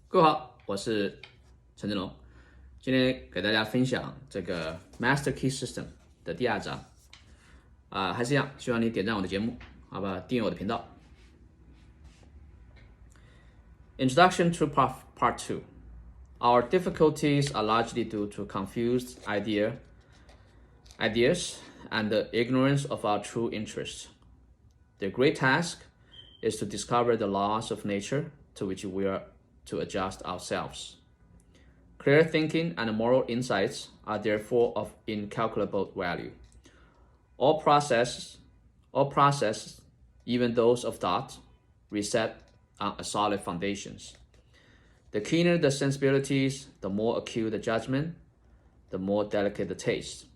各位好，我是陈振龙，今天给大家分享这个 Master Key System 的第2章还是一样，希望你点赞我的节目，好吧，订阅我的频道。Introduction to Part 2. Our difficulties are largely due to confused ideas and the ignorance of our true interests. The great task is to discover the laws of nature to which we are to adjust ourselves. Clear thinking and moral insights are therefore of incalculable value. All processes, even those of thought, reset on a solid foundations. The keener the sensibilities, the more acute the judgment, the more delicate the taste.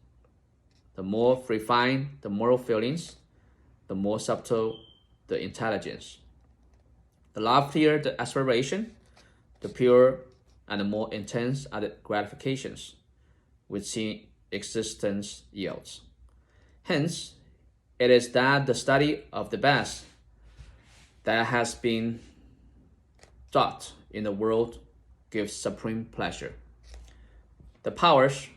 The more refined the moral feelings, the more subtle the intelligence. The loftier the aspiration, the purer and the more intense are the gratifications which existence yields. Hence, it is that the study of the best that has been taught in the world gives supreme pleasure. The powers,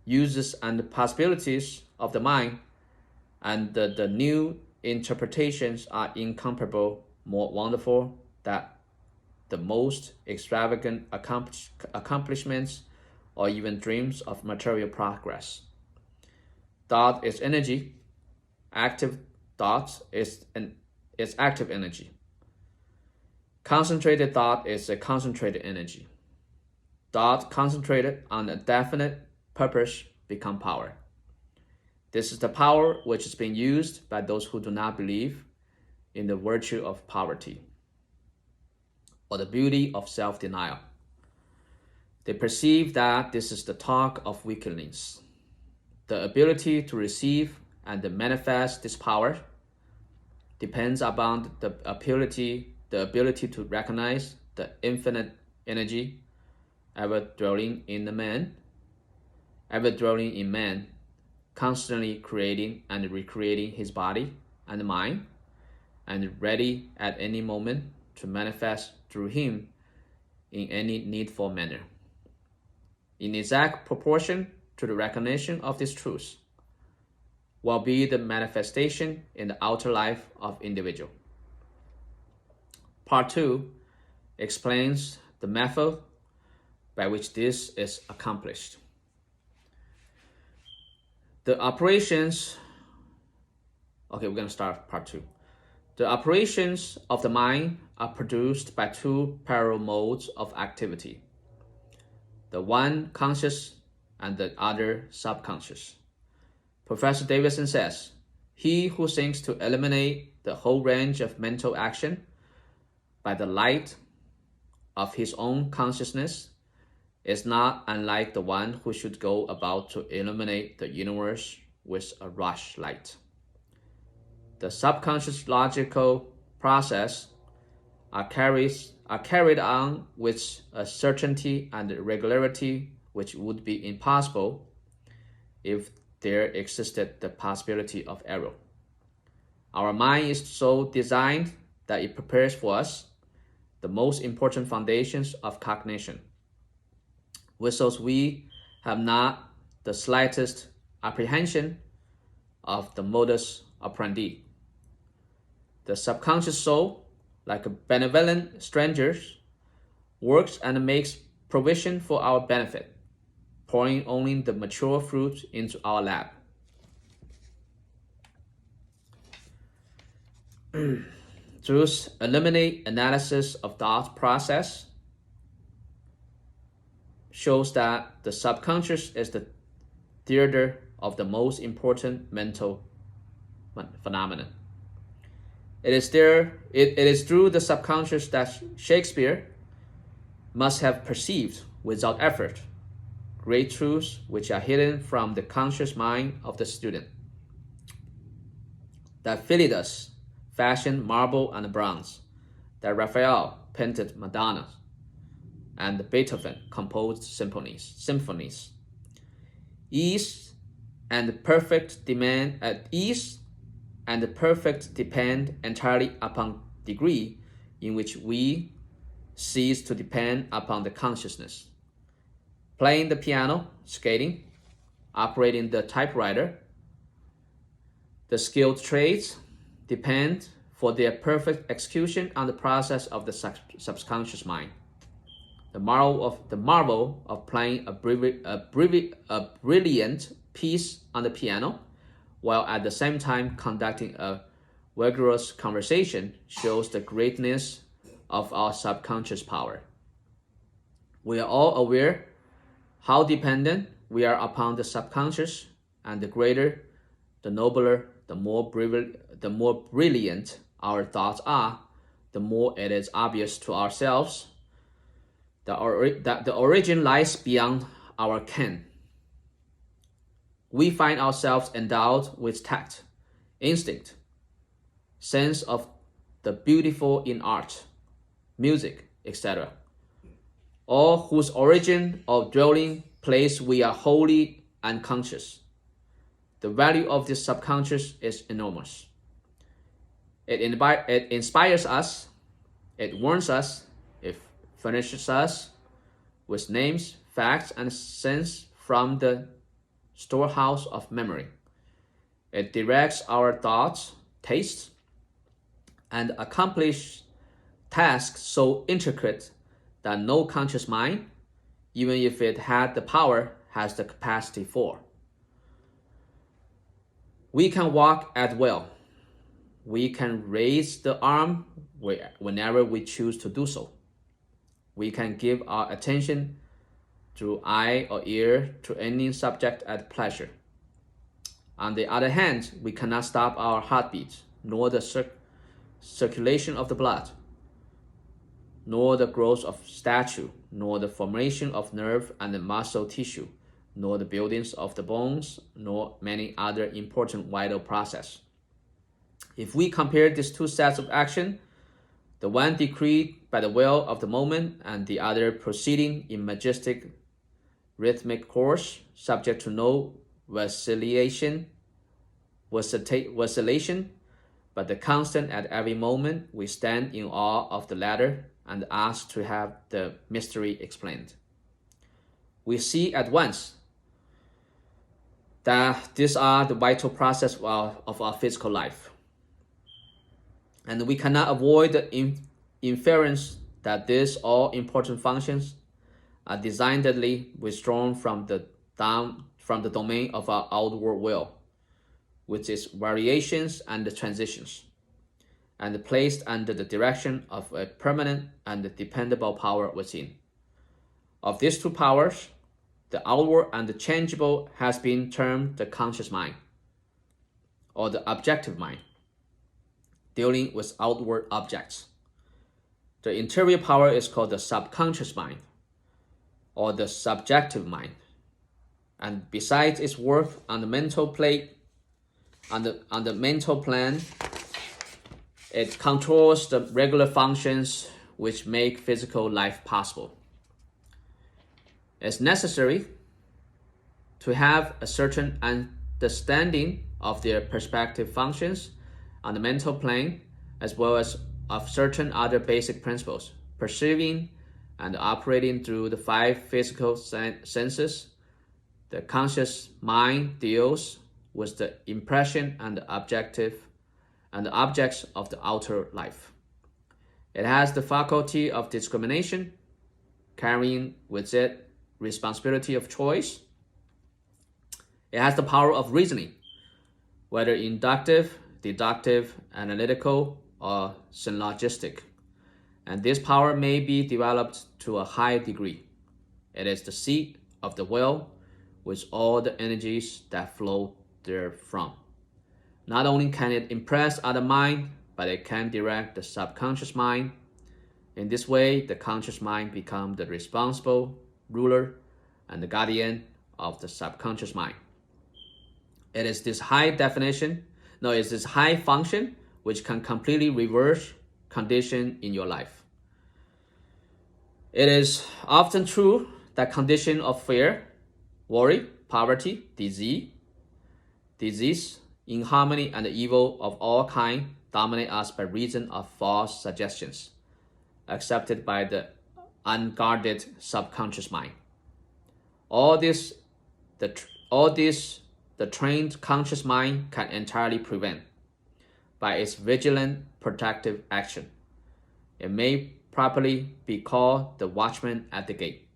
uses, and possibilities of the mind and the new interpretations are incomparable, more wonderful than the most extravagant accomplishments or even dreams of material progress. Thought is energy. Active thought is active energy. Concentrated thought is a concentrated energy. Thought concentrated on a definite purpose become power. This is the power which is being used by those who do not believe in the virtue of poverty or the beauty of self-denial. They perceive that this is the talk of weaklings. The ability to receive and to manifest this power depends upon the ability to recognize the infinite energy ever dwelling in man, constantly creating and recreating his body and mind, and ready at any moment to manifest through him in any needful manner. In exact proportion to the recognition of this truth will be the manifestation in the outer life of individual. Part 2 explains the method by which this is accomplished. We're going to start part 2. The operations of the mind are produced by two parallel modes of activity, the one conscious and the other subconscious. Professor Davidson says, he who thinks to eliminate the whole range of mental action by the light of his own consciousness is not unlike the one who should go about to illuminate the universe with a rushlight. The subconscious logical process are carried on with a certainty and regularity which would be impossible if there existed the possibility of error. Our mind is so designed that it prepares for us the most important foundations of cognition, with those we have not the slightest apprehension of the modus operandi. The subconscious soul, like a benevolent stranger, works and makes provision for our benefit, pouring only the mature fruit into our lap. Thus, eliminate analysis of thought process shows that the subconscious is the theater of the most important mental phenomenon. It is through the subconscious that Shakespeare must have perceived without effort great truths which are hidden from the conscious mind of the student. That Phidias fashioned marble and bronze, that Raphael painted Madonnas, and Beethoven composed symphonies. Ease and perfect depend entirely upon degree in which we cease to depend upon the consciousness. Playing the piano, skating, operating the typewriter, the skilled trades depend for their perfect execution on the process of the subconscious mind. The marvel of playing a brilliant piece on the piano, while at the same time conducting a vigorous conversation, shows the greatness of our subconscious power. We are all aware how dependent we are upon the subconscious, and the greater, the nobler, the more brilliant our thoughts are, the more it is obvious to ourselves that the origin lies beyond our ken. We find ourselves endowed with tact, instinct, sense of the beautiful in art, music, etc., all whose origin or dwelling place we are wholly unconscious. The value of this subconscious is enormous. It inspires us, it warns us, it furnishes us with names, facts, and sense from the storehouse of memory. It directs our thoughts, tastes, and accomplishes tasks so intricate that no conscious mind, even if it had the power, has the capacity for. We can walk at will. We can raise the arm whenever we choose to do so. We can give our attention through eye or ear to any subject at pleasure. On the other hand, we cannot stop our heartbeat, nor the circulation of the blood, nor the growth of stature, nor the formation of nerve and muscle tissue, nor the buildings of the bones, nor many other important vital processes. If we compare these two sets of action, the one decreed by the will of the moment and the other proceeding in majestic rhythmic course, subject to no vacillation, but the constant at every moment, we stand in awe of the latter and ask to have the mystery explained. We see at once that these are the vital process of our physical life. And we cannot avoid the inference that these all-important functions are designedly withdrawn from the domain of our outward will, with its variations and transitions, and placed under the direction of a permanent and dependable power within. Of these two powers, the outward and the changeable has been termed the conscious mind, or the objective mind, dealing with outward objects. The interior power is called the subconscious mind, or the subjective mind. And besides its work on the mental plane, on the mental plan, it controls the regular functions which make physical life possible. It's necessary to have a certain understanding of their perspective functions on the mental plane, as well as of certain other basic principles, perceiving and operating through the five physical senses. The conscious mind deals with the impression and the objects of the outer life. It has the faculty of discrimination, carrying with it responsibility of choice. It has the power of reasoning, whether inductive, deductive, analytical, or syllogistic. And this power may be developed to a high degree. It is the seat of the will with all the energies that flow therefrom. Not only can it impress other mind, but it can direct the subconscious mind. In this way, the conscious mind becomes the responsible ruler and the guardian of the subconscious mind. It is this high function which can completely reverse condition in your life. It is often true that condition of fear, worry, poverty, disease, inharmony, and evil of all kinds dominate us by reason of false suggestions, accepted by the unguarded subconscious mind. All this, the trained conscious mind can entirely prevent by its vigilant protective action. It may properly be called the watchman at the gate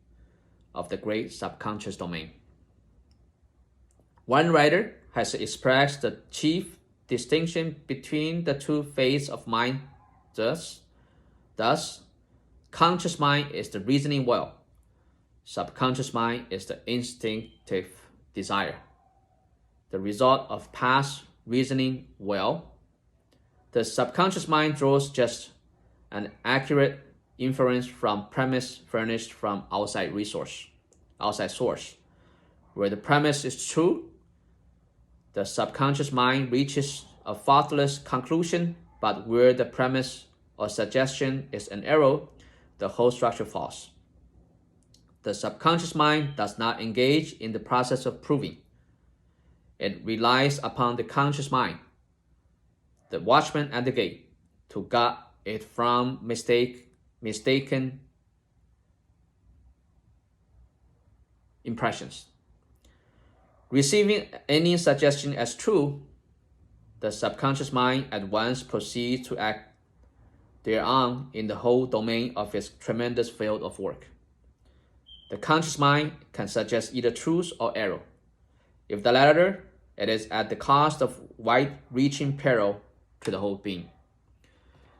of the great subconscious domain. One writer has expressed the chief distinction between the two phases of mind thus, conscious mind is the reasoning will, subconscious mind is the instinctive desire, the result of past reasoning will. The subconscious mind draws just an accurate inference from premise furnished from outside source. Where the premise is true, the subconscious mind reaches a faultless conclusion, but where the premise or suggestion is an error, the whole structure falls. The subconscious mind does not engage in the process of proving. It relies upon the conscious mind, the watchman at the gate, to guard it from mistaken impressions. Receiving any suggestion as true, the subconscious mind at once proceeds to act thereon in the whole domain of its tremendous field of work. The conscious mind can suggest either truth or error. If the latter, it is at the cost of wide-reaching peril to the whole being.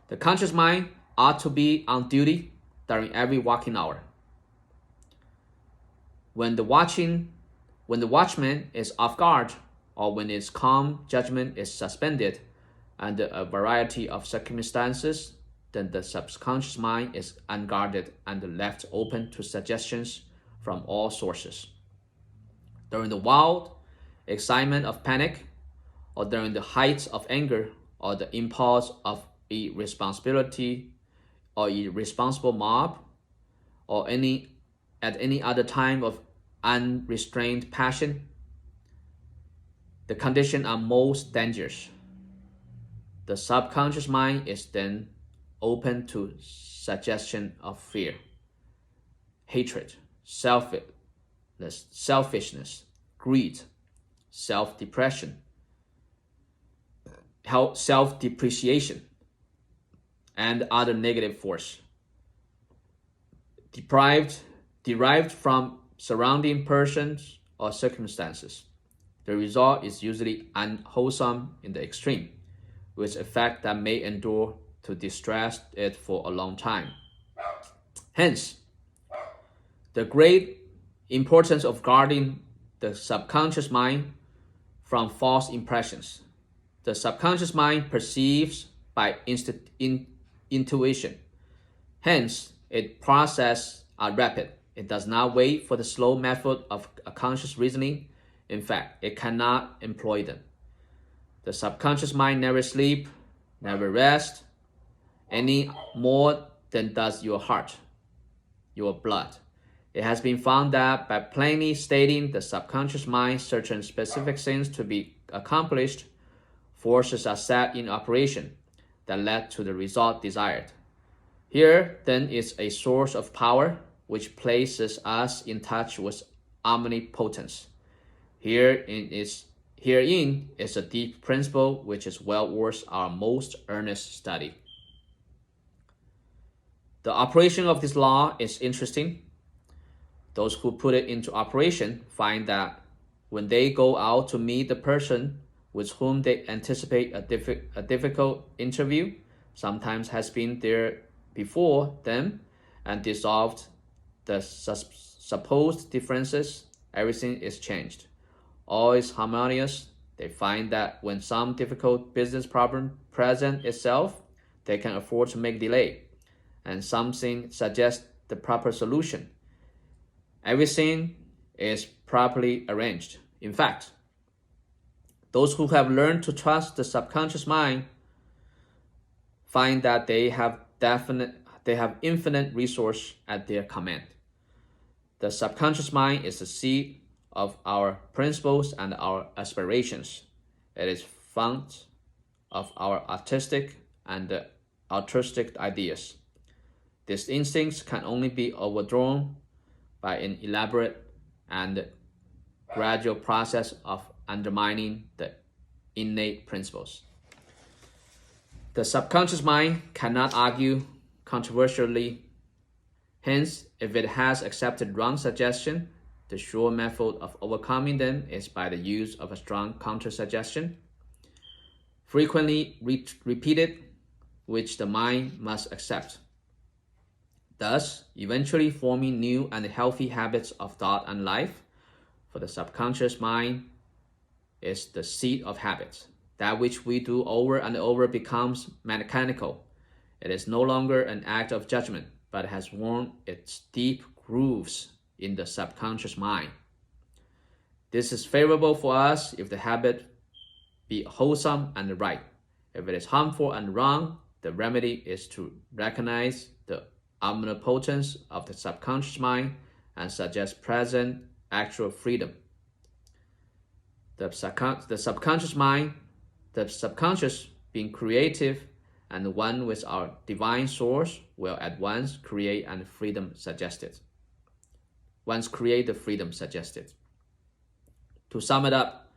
The conscious mind ought to be on duty during every waking hour. When the watchman is off guard, or when its calm judgment is suspended under a variety of circumstances, then the subconscious mind is unguarded and left open to suggestions from all sources. During the wild excitement of panic, or during the height of anger, or the impulse of irresponsibility or irresponsible mob, or at any other time of unrestrained passion, the conditions are most dangerous. The subconscious mind is then open to suggestion of fear, hatred, selfishness, greed, self-depression, self-depreciation, and other negative force derived from surrounding persons or circumstances. The result is usually unwholesome in the extreme, with effect that may endure to distress it for a long time. Hence, the great importance of guarding the subconscious mind from false impressions. The subconscious mind perceives by intuition. Hence, its processes are rapid. It does not wait for the slow method of a conscious reasoning. In fact, it cannot employ them. The subconscious mind never sleeps, never rests, any more than does your heart, your blood. It has been found that by plainly stating the subconscious mind certain specific things to be accomplished, forces are set in operation that led to the result desired. Here, then, is a source of power which places us in touch with omnipotence. Herein is a deep principle which is well worth our most earnest study. The operation of this law is interesting. Those who put it into operation find that when they go out to meet the person with whom they anticipate a difficult interview, sometimes has been there before them and dissolved the supposed differences, everything is changed. All is harmonious. They find that when some difficult business problem presents itself, they can afford to make delay, and something suggests the proper solution. Everything is properly arranged. In fact, those who have learned to trust the subconscious mind find that they have infinite resource at their command. The subconscious mind is the seat of our principles and our aspirations. It is fount of our artistic and altruistic ideas. These instincts can only be overthrown by an elaborate and gradual process of undermining the innate principles. The subconscious mind cannot argue controversially. Hence, if it has accepted wrong suggestion, the sure method of overcoming them is by the use of a strong counter-suggestion, frequently repeated, which the mind must accept, thus eventually forming new and healthy habits of thought and life. For the subconscious mind is the seat of habits. That which we do over and over becomes mechanical. It is no longer an act of judgment, but has worn its deep grooves in the subconscious mind. This is favorable for us if the habit be wholesome and right. If it is harmful and wrong, the remedy is to recognize the omnipotence of the subconscious mind and suggest present actual freedom. The subconscious mind, the subconscious being creative and one with our divine source, will at once create the freedom suggested. To sum up,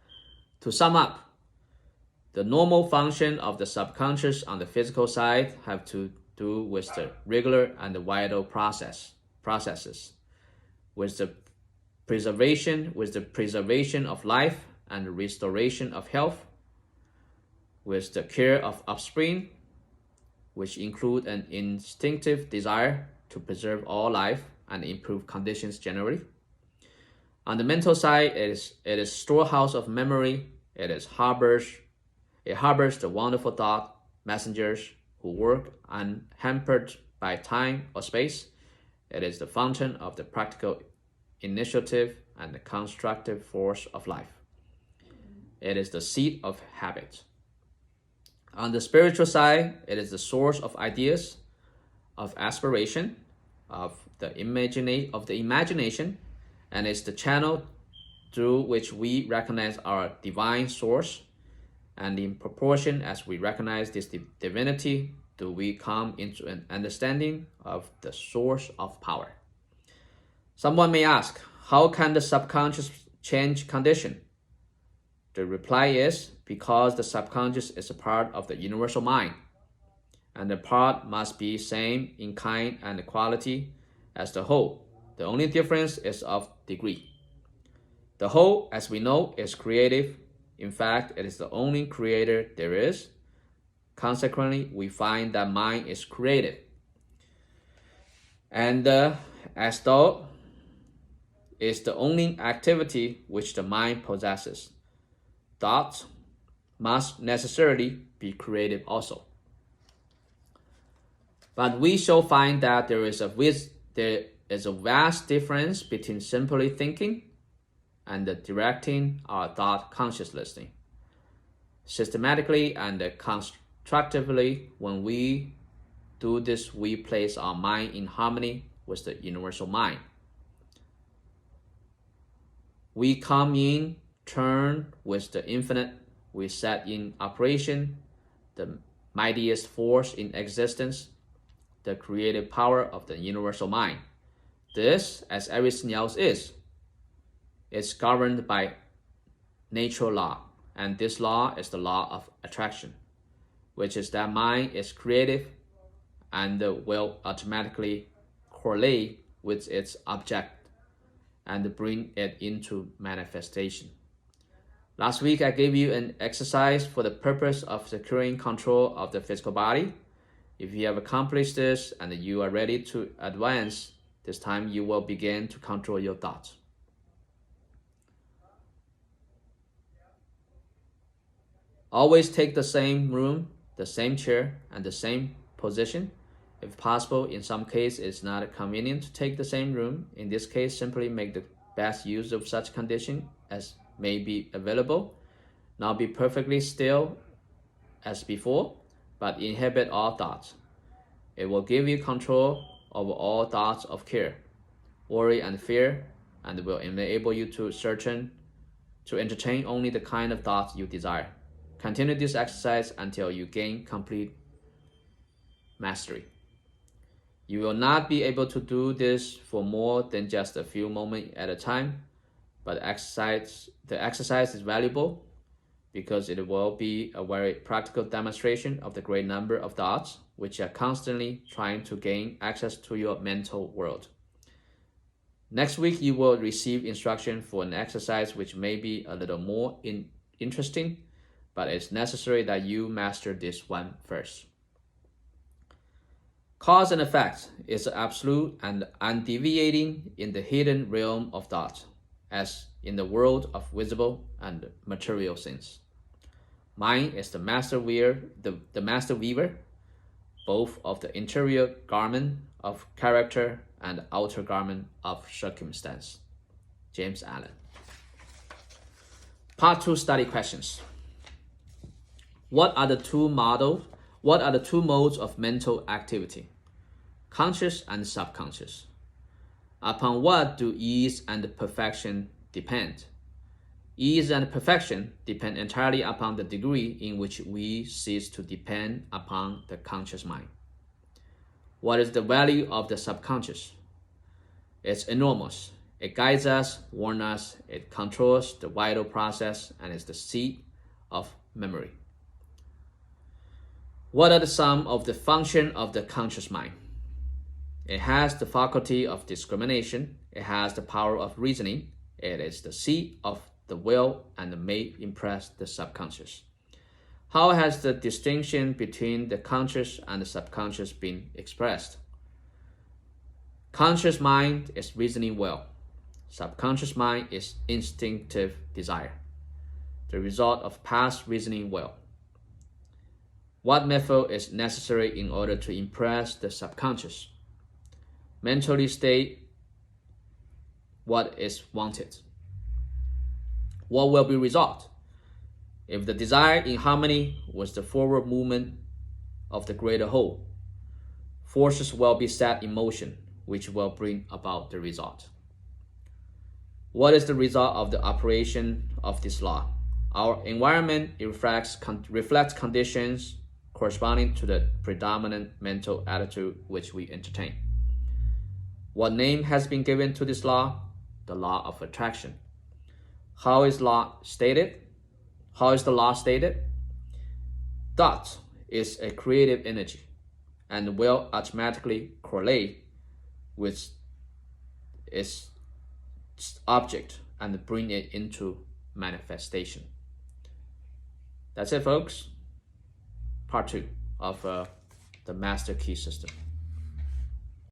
the normal function of the subconscious on the physical side have to do with the regular and the vital processes, with the preservation of life and the restoration of health, with the care of offspring, which include an instinctive desire to preserve all life and improve conditions generally. On the mental side, it is storehouse of memory. It harbors the wonderful thought messengers who work unhampered by time or space. It is the fountain of the practical initiative and the constructive force of life. It is the seat of habit. On the spiritual side, it is the source of ideas, of aspiration, of the imagination, and is the channel through which we recognize our divine source. And in proportion as we recognize this divinity, do we come into an understanding of the source of power. Someone may ask, how can the subconscious change condition? The reply is because the subconscious is a part of the universal mind, and the part must be same in kind and quality as the whole. The only difference is of degree. The whole, as we know, is creative. In fact, it is the only creator there is. Consequently, we find that mind is creative. And as though is the only activity which the mind possesses, thoughts must necessarily be creative also. But we shall find that there is a vast difference between simply thinking and directing our thought consciously, systematically and constructively. When we do this, we place our mind in harmony with the universal mind. We come in turn with the infinite. We set in operation the mightiest force in existence, the creative power of the universal mind. This, as everything else is governed by natural law, and this law is the law of attraction, which is that mind is creative and will automatically correlate with its object and bring it into manifestation. Last week, I gave you an exercise for the purpose of securing control of the physical body. If you have accomplished this and you are ready to advance, this time you will begin to control your thoughts. Always take the same room, the same chair, and the same position. If possible, in some cases, it's not convenient to take the same room. In this case, simply make the best use of such condition as may be available. Now be perfectly still as before, but inhibit all thoughts. It will give you control over all thoughts of care, worry, and fear, and will enable you to entertain only the kind of thoughts you desire. Continue this exercise until you gain complete mastery. You will not be able to do this for more than just a few moments at a time, but the exercise is valuable because it will be a very practical demonstration of the great number of thoughts which are constantly trying to gain access to your mental world. Next week, you will receive instruction for an exercise which may be a little more interesting, but it's necessary that you master this one first. Cause and effect is absolute and undeviating in the hidden realm of thought, as in the world of visible and material things. Mind is the master weaver, both of the interior garment of character and the outer garment of circumstance. James Allen. Part 2 study questions. What are the two modes of mental activity? Conscious and subconscious. Upon what do ease and perfection depend? Ease and perfection depend entirely upon the degree in which we cease to depend upon the conscious mind. What is the value of the subconscious? It's enormous. It guides us, warns us, it controls the vital process, and is the seat of memory. What are some of the functions of the conscious mind? It has the faculty of discrimination. It has the power of reasoning. It is the seat of the will and may impress the subconscious. How has the distinction between the conscious and the subconscious been expressed? Conscious mind is reasoning will. Subconscious mind is instinctive desire, the result of past reasoning will. What method is necessary in order to impress the subconscious? Mentally state what is wanted. What will be result? If the desire in harmony with the forward movement of the greater whole, forces will be set in motion, which will bring about the result. What is the result of the operation of this law? Our environment reflects conditions corresponding to the predominant mental attitude which we entertain. What name has been given to this law? The law of attraction. How is the law stated? Thought is a creative energy and will automatically correlate with its object and bring it into manifestation. That's it, folks. Part 2 of the Master Key System.